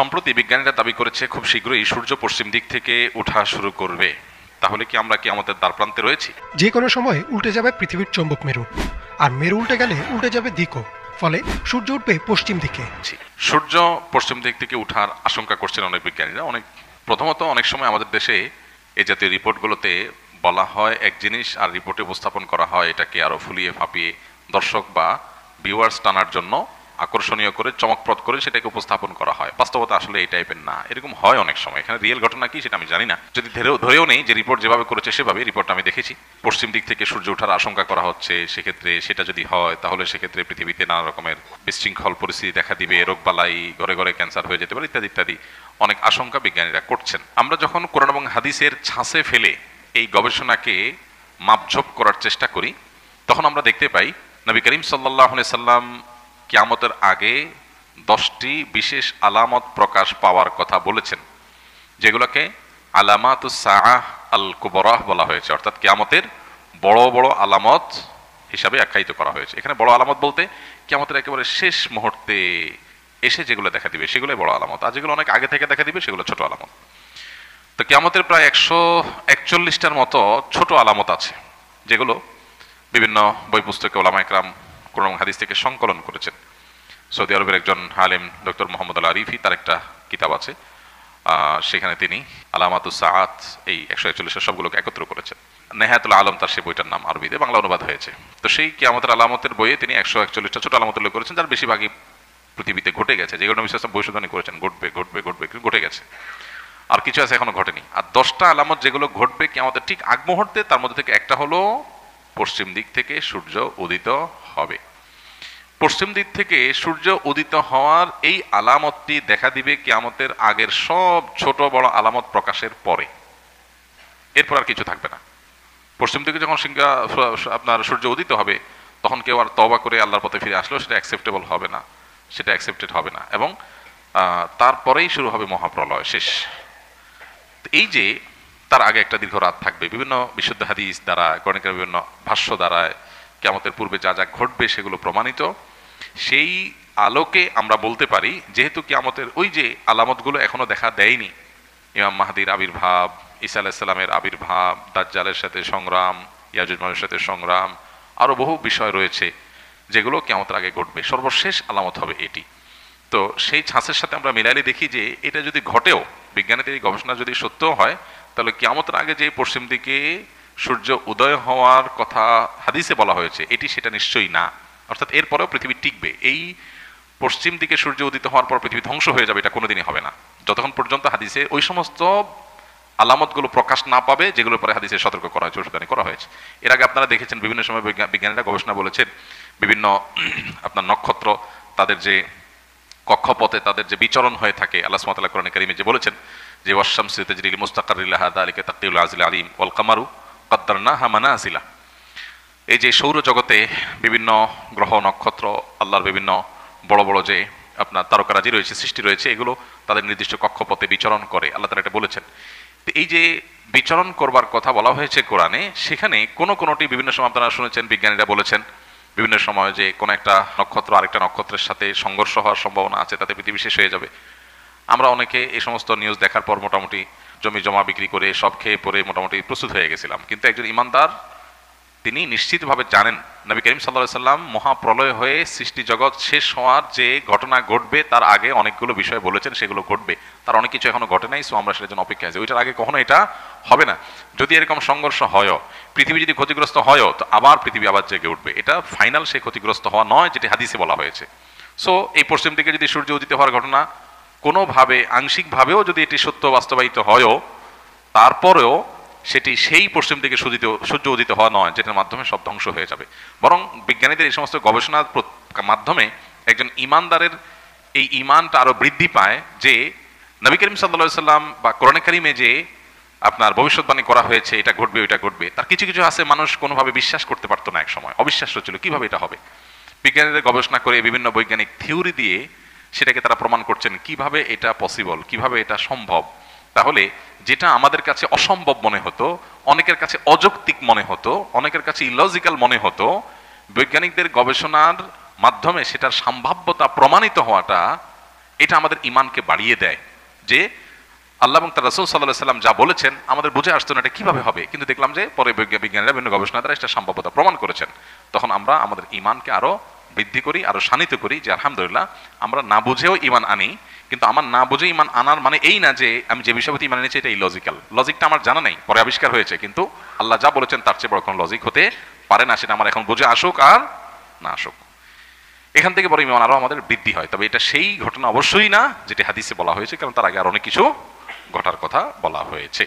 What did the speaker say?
সম্প্রতি বিজ্ঞানীরা দাবি করেছে খুব শীঘ্রই সূর্য পশ্চিম দিক থেকে ওঠা শুরু করবে। তাহলে কি আমরা আমাদের দ্বারপ্রান্তে রয়েছি? যে কোনো সময় উল্টে যাবে পৃথিবীর চৌম্বক মেরু, আর মেরু উল্টে গেলে উল্টে যাবে দিকও, ফলে সূর্য উঠবে পশ্চিম দিকে। সূর্য পশ্চিম দিক থেকে উঠার আশঙ্কা করছেন অনেক বিজ্ঞানীরা। প্রথমত অনেক সময় আমাদের দেশে এই জাতীয় রিপোর্টগুলোতে বলা হয় এক জিনিস, আর রিপোর্টে উপস্থাপন করা হয় এটাকে আরো ফুলিয়ে ফাঁপিয়ে দর্শক বা ভিউয়ার্স টানার জন্য আকর্ষণীয় করে চমকপ্রদ করে সেটাকে উপস্থাপন করা হয়। বাস্তবতা আসলে এই টাইপের না, এরকম হয় অনেক সময়। এখানে রিয়েল ঘটনা কি সেটা আমি জানি না, যদি ধরেও নেই যে রিপোর্ট যেভাবে করেছে সেভাবে রিপোর্ট আমি দেখেছি। পশ্চিম দিক থেকে সূর্য ওঠার আশঙ্কা করা হচ্ছে, সেক্ষেত্রে সেটা যদি হয় তাহলে সেক্ষেত্রে পৃথিবীতে নানা রকমের বিশৃঙ্খল পরিস্থিতি দেখা দিবে, রোগবালাই, ঘরে ঘরে ক্যান্সার হয়ে যেতে পারে ইত্যাদি ইত্যাদি অনেক আশঙ্কা বিজ্ঞানীরা করছেন। আমরা যখন কোরআন এবং হাদিসের ছাঁচে ফেলে এই গবেষণাকে মাপঝোপ করার চেষ্টা করি তখন আমরা দেখতে পাই নবী করিম সাল্লাল্লাহু আলাইহি সাল্লাম কিয়ামতের আগে 10টি বিশেষ আলামত প্রকাশ পাওয়ার কথা বলেছেন, যেগুলোকে আলামাতুস সাআহ আল কুবরা বলা হয়েছে, অর্থাৎ কিয়ামতের বড় বড় আলামত হিসাবে আখ্যায়িত করা হয়েছে। এখানে বড় আলামত বলতে কিয়ামতের একেবারে শেষ মুহূর্তে এসে যেগুলো দেখা দিবে সেগুলোই বড় আলামত, আর যেগুলো অনেক আগে থেকে দেখা দিবে সেগুলো ছোট আলামত। তো কিয়ামতের প্রায় 141টার মতো ছোট আলামত আছে, যেগুলো বিভিন্ন বই পুস্তকে ওলামা একরাম কোরআন হাদিস থেকে সংকলন করেছেন। সৌদি আরবের একজন আলেম ডক্টর মোহাম্মদ আল আরিফি, তার একটা কিতাব আছে, সেখানে তিনি আলামাতুস সাআত এই 141 সবগুলোকে একত্র করেছেন। নেহায়াতুল আলম তার সেই বইটার নাম, আরবিতে বাংলা অনুবাদ হয়েছে। তো সেই কিয়ামতের আলামতের বইয়ে তিনি 141টা ছোট আলামত উল্লেখ করেছেন, যার বেশিরভাগই পৃথিবীতে ঘটে গেছে, যেগুলো নবী সাল্লাল্লাহু আলাইহি ওয়াসাল্লাম ভবিষ্যদ্বাণী করেছেন ঘটবে ঘটবে ঘটবে, কিন্তু ঘটে গেছে। আর কিছু আছে এখনো ঘটেনি। আর 10টা আলামত যেগুলো ঘটবে কিয়ামতের ঠিক আগ মুহূর্তে, তার মধ্যে থেকে একটা হলো পশ্চিম দিক থেকে সূর্য উদিত হবে। পশ্চিম দিক থেকে সূর্য উদিত হওয়ার এই আলামতটি দেখা দিবে কিয়ামতের আগের সব ছোট বড় আলামত প্রকাশের পরে, এরপর আর কিছু থাকবে না। পশ্চিম দিকে যখন আপনার সূর্য উদিত হবে তখন কেউ আর তওবা করে আল্লাহর পথে ফিরে আসলেও সেটা অ্যাকসেপ্টেবল হবে না, সেটা অ্যাকসেপ্টেড হবে না, এবং তারপরেই শুরু হবে মহাপ্রলয়, শেষ। এই যে তার আগে একটা দীর্ঘ রাত থাকবে, বিভিন্ন বিশুদ্ধ হাদিস দ্বারা, কোরআনের বিভিন্ন ভাষ্য দ্বারা কিয়ামতের পূর্বে যা যা ঘটবে সেগুলো প্রমাণিত। সেই আলোকে আমরা বলতে পারি, যেহেতু কিয়ামতের ওই যে আলামতগুলো এখনো দেখা দেয়নি, ইমাম মাহদির আবির্ভাব, ঈসা আলাইহিস সালামের আবির্ভাব, দাজ্জালের সাথে সংগ্রাম, ইয়াজুজ মাজুজের সাথে সংগ্রাম, আরো বহু বিষয় রয়েছে যেগুলো কিয়ামতের আগে ঘটবে, সর্বশেষ আলামত হবে এটি। তো সেই ছাঁচের সাথে আমরা মিলাইলে দেখি যে এটা যদি ঘটেও, বিজ্ঞানীদের এই গবেষণা যদি সত্যও হয়, তাহলে কিয়ামতের আগে যে পশ্চিম দিকে সূর্য উদয় হওয়ার কথা হাদিসে বলা হয়েছে এটি সেটা নিশ্চয়ই না। অর্থাৎ এরপরেও পৃথিবী টিকবে, এই পশ্চিম দিকে সূর্য উদিত হওয়ার পর পৃথিবী ধ্বংস হয়ে যাবে এটা কোনোদিনই হবে না, যতক্ষণ পর্যন্ত হাদিসে ওই সমস্ত আলামতগুলো প্রকাশ না পাবে যেগুলোর পরে হাদিসে সতর্ক করা হয়েছে, ভবিষ্যদ্বাণী করা হয়েছে। এর আগে আপনারা দেখেছেন বিভিন্ন সময় বিজ্ঞানীরা গবেষণা বলেছেন বিভিন্ন আপনার নক্ষত্র তাদের যে কক্ষপথে তাদের যে বিচরণ হয়ে থাকে, আল্লাহ সুবহানাহু ওয়া তাআলা কোরআনে কারীমে যে বলেছেন যে ওয়াশ-শামসু তাজরি লিমুস্তাকাররিন লাহা যালিকা তাকদীরুল আজিজিল আলীম ওয়াল কামারু কদ্দারনাহা মানাজিলা। এই যে সৌর জগতে বিভিন্ন গ্রহ নক্ষত্র, আল্লাহর বিভিন্ন বড় বড় যে আপনার তারকারাজি রয়েছে, সৃষ্টি রয়েছে, এগুলো তাদের নির্দিষ্ট কক্ষপথে বিচরণ করে, আল্লাহ তাআলা এটা বলেছেন। এই যে বিচরণ করবার কথা বলা হয়েছে কোরআনে, সেখানে কোনোটি বিভিন্ন সময় আপনারা শুনেছেন বিজ্ঞানীরা বলেছেন বিভিন্ন সময় যে কোনো একটা নক্ষত্র আরেকটা নক্ষত্রের সাথে সংঘর্ষ হওয়ার সম্ভাবনা আছে, তাতে পৃথিবী শেষ হয়ে যাবে। আমরা অনেকে এই সমস্ত নিউজ দেখার পর মোটামুটি জমি জমা বিক্রি করে সব খেয়ে পরে মোটামুটি প্রস্তুত হয়ে গেছিলাম। কিন্তু একজন ইমানদার তিনি নিশ্চিতভাবে জানেন নবী করিম সাল্লাল্লাহু আলাইহি ওয়াসাল্লাম মহাপ্রলয় হয়ে সৃষ্টি জগৎ শেষ হওয়ার যে ঘটনা ঘটবে তার আগে অনেকগুলো বিষয় বলেছেন, সেগুলো ঘটবে। তার অনেক কিছু এখনো ঘটে নাই, সো আমরা সেটার জন্য অপেক্ষা আছি। ওইটার আগে কখনো এটা হবে না। যদি এরকম সংঘর্ষ হয়, পৃথিবী যদি ক্ষতিগ্রস্ত হয়, তো আবার পৃথিবী আবার জেগে উঠবে। এটা ফাইনাল সেই ক্ষতিগ্রস্ত হওয়া নয় যেটি হাদিসে বলা হয়েছে। সো এই পশ্চিম দিকে যদি সূর্য উদিত হওয়ার ঘটনা কোনোভাবে আংশিকভাবেও যদি এটি সত্য বাস্তবায়িত হয়ও, তারপরেও সেটি সেই পশ্চিম দিকে সূর্য উদিত হওয়া নয় যেটার মাধ্যমে সব ধ্বংস হয়ে যাবে। বরং বিজ্ঞানীদের এই সমস্ত গবেষণার মাধ্যমে একজন ইমানদারের এই ইমানটা আরো বৃদ্ধি পায় যে নবী করিম সাল্লাল্লাহু আলাইহি ওয়াসাল্লাম বা কোরআনে কারীমে যে আপনার ভবিষ্যৎবাণী করা হয়েছে এটা ঘটবে ওইটা ঘটবে, তার কিছু কিছু আছে মানুষ কোনোভাবে বিশ্বাস করতে পারতো না, এক সময় অবিশ্বাস্য ছিল, কিভাবে এটা হবে। বিজ্ঞানীদের গবেষণা করে বিভিন্ন বৈজ্ঞানিক থিওরি দিয়ে সেটাকে তারা প্রমাণ করছেন কিভাবে এটা পসিবল, কিভাবে এটা সম্ভব। তাহলে যেটা আমাদের কাছে অসম্ভব মনে হতো, অনেকের কাছে অযৌক্তিক মনে হতো, অনেকের কাছে ইলজিক্যাল মনে হতো, বৈজ্ঞানিকদের গবেষণার মাধ্যমে সেটার সম্ভাব্যতা প্রমাণিত হওয়াটা এটা আমাদের ইমানকে বাড়িয়ে দেয় যে আল্লাহ এবং তার রাসূল সাল্লাল্লাহু আলাইহি সাল্লাম যা বলেছেন আমাদের বুঝে আসতো না এটা কিভাবে হবে, কিন্তু দেখলাম যে পরে বিজ্ঞানীরা বিভিন্ন গবেষণা দ্বারা এটা সম্ভাব্যতা প্রমাণ করেছেন। তখন আমরা আমাদের ইমানকে আরো বৃদ্ধি করি, আরো শানিত করি যে আলহামদুলিল্লাহ আমরা না বুঝেও ইমান আনি। কিন্তু আমার না বুঝে ইমান আনার মানে এই না যে আমি যে বিষয়বতী ইমান এনেছি এটা ইলজিক্যাল, লজিকটা আমার জানা নেই, পরে আবিষ্কার হয়েছে, কিন্তু আল্লাহ যা বলেছেন তার চেয়ে বড় কোনো লজিক হতে পারে না, সেটা আমার এখন বুঝে আসুক আর না আসুক। এখান থেকে বড় ইমান আরো আমাদের বৃদ্ধি হয়। তবে এটা সেই ঘটনা অবশ্যই না যেটি হাদিসে বলা হয়েছে, কারণ তার আগে আর অনেক কিছু ঘটার কথা বলা হয়েছে।